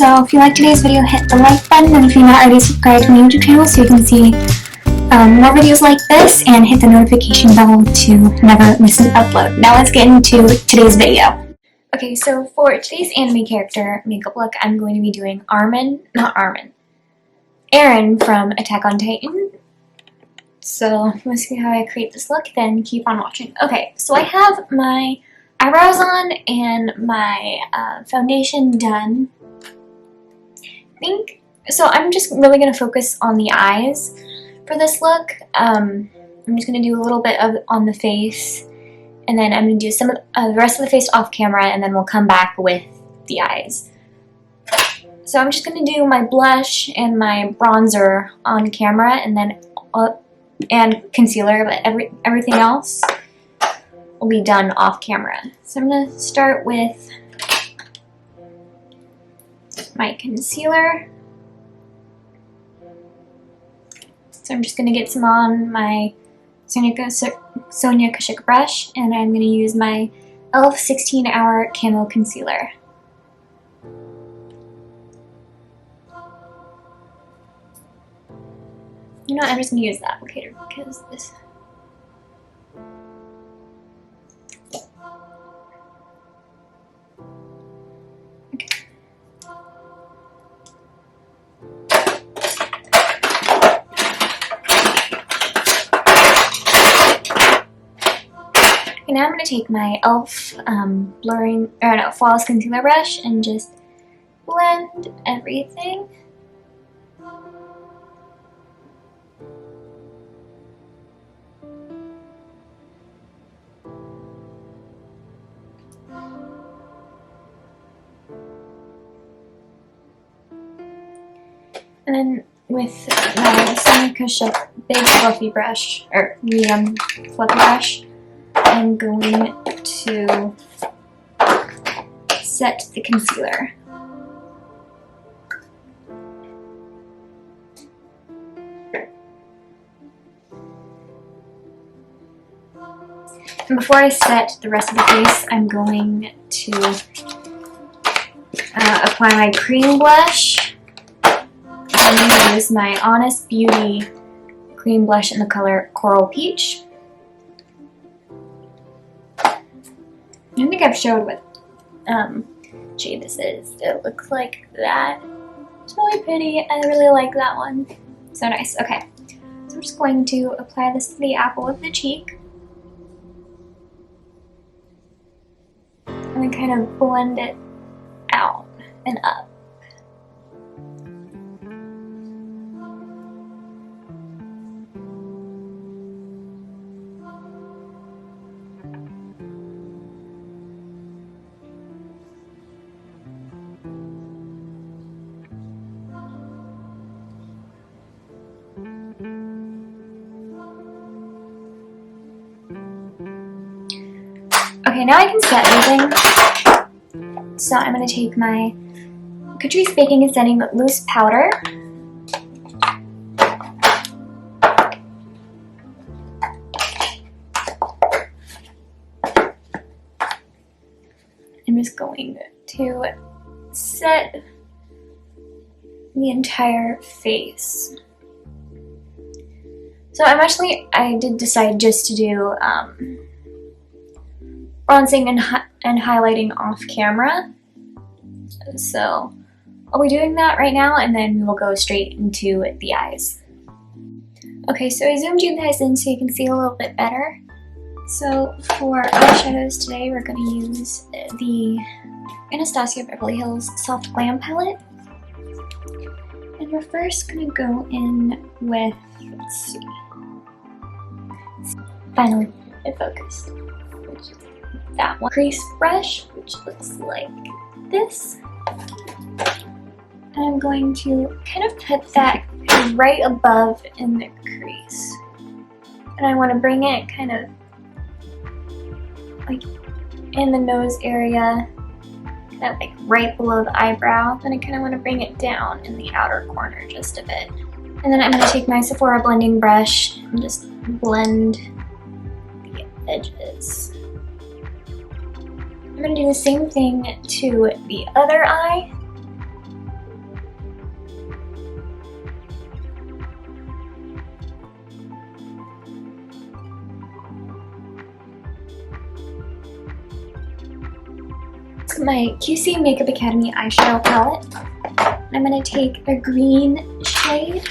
So if you like today's video, hit the like button, and if you're not already subscribed to my YouTube channel so you can see more videos like this, and hit the notification bell to never miss an upload. Now let's get into today's video. Okay, so for today's anime character makeup look, I'm going to be doing Eren from Attack on Titan. So if you want to see how I create this look, then keep on watching. Okay, so I have my eyebrows on and my foundation done. So I'm just really going to focus on the eyes for this look. I'm just going to do a little bit on the face, and then I'm going to do some of the rest of the face off camera, and then we'll come back with the eyes. So I'm just going to do my blush and my bronzer on camera, and then and concealer, but everything else will be done off camera. So I'm going to start with my concealer. So I'm just going to get some on my Sonia Kashuk brush, and I'm going to use my e.l.f. 16-Hour Camo Concealer. You know what, I'm just going to use the applicator because this... Okay. Okay, now I'm going to take my e.l.f. Flawless Concealer brush and just blend everything. And then with my Sonia Kashuk big fluffy brush, or medium fluffy brush, I'm going to set the concealer. And before I set the rest of the face, I'm going to apply my cream blush. I'm going to use my Honest Beauty cream blush in the color Coral Peach. I think I've showed what shade this is. It looks like that. It's really pretty. I really like that one. So nice. Okay. So I'm just going to apply this to the apple of the cheek. And then kind of blend it out and up. Okay, now I can set everything. So I'm going to take my Catrice Baking and Setting Loose Powder. I'm just going to set the entire face. So I did decide just to do bronzing and highlighting off camera. So I'll be doing that right now, and then we will go straight into the eyes. Okay, so I zoomed you guys in so you can see a little bit better. So for eyeshadows today, we're going to use the Anastasia Beverly Hills Soft Glam palette. And we're first going to go in with, let's see, finally it focused. That one crease brush, which looks like this. And I'm going to kind of put that right above in the crease. And I want to bring it kind of like in the nose area, kind of like right below the eyebrow. Then I kind of want to bring it down in the outer corner just a bit. And then I'm going to take my Sephora blending brush and just blend the edges. I'm going to do the same thing to the other eye. my QC Makeup Academy eyeshadow palette. I'm going to take a green shade,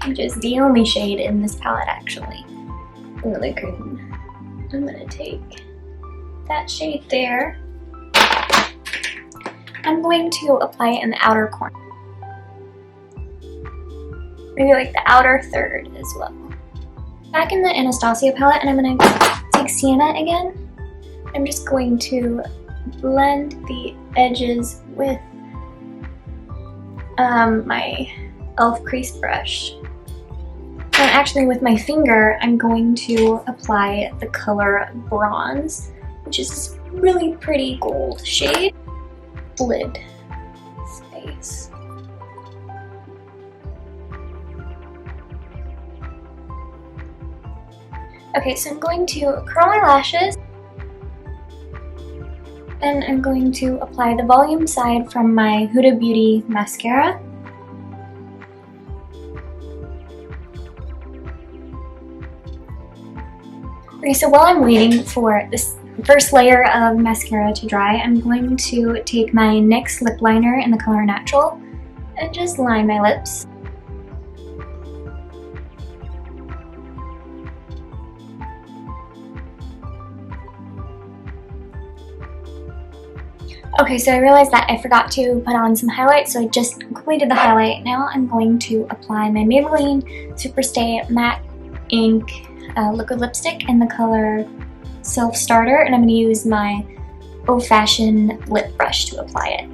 which is the only shade in this palette actually. Really green. I'm going to take that shade there. I'm going to apply it in the outer corner. Maybe like the outer third as well. Back in the Anastasia palette, and I'm going to take Sienna again. I'm just going to blend the edges with my e.l.f. crease brush. And actually with my finger, I'm going to apply the color Bronze, which is this really pretty gold shade. Lid space. Okay, so I'm going to curl my lashes. Then I'm going to apply the volume side from my Huda Beauty mascara. Okay, so while I'm waiting for this first layer of mascara to dry, I'm going to take my NYX lip liner in the color Natural and just line my lips. Okay, so I realized that I forgot to put on some highlight, so I just completed the highlight. Now I'm going to apply my Maybelline Superstay Matte Ink liquid lipstick in the color Self Starter, and I'm going to use my Old Fashioned lip brush to apply it.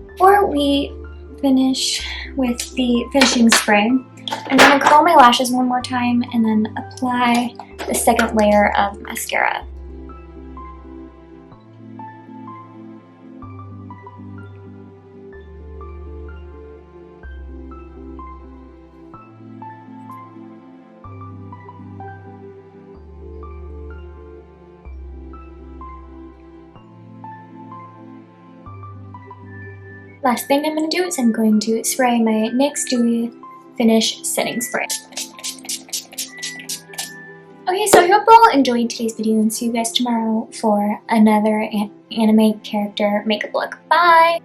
Before we finish with the finishing spray, I'm going to curl my lashes one more time and then apply the second layer of mascara. Last thing I'm going to do is I'm going to spray my NYX Dewy Finish Setting Spray. Okay, so I hope you all enjoyed today's video and see you guys tomorrow for another anime character makeup look. Bye!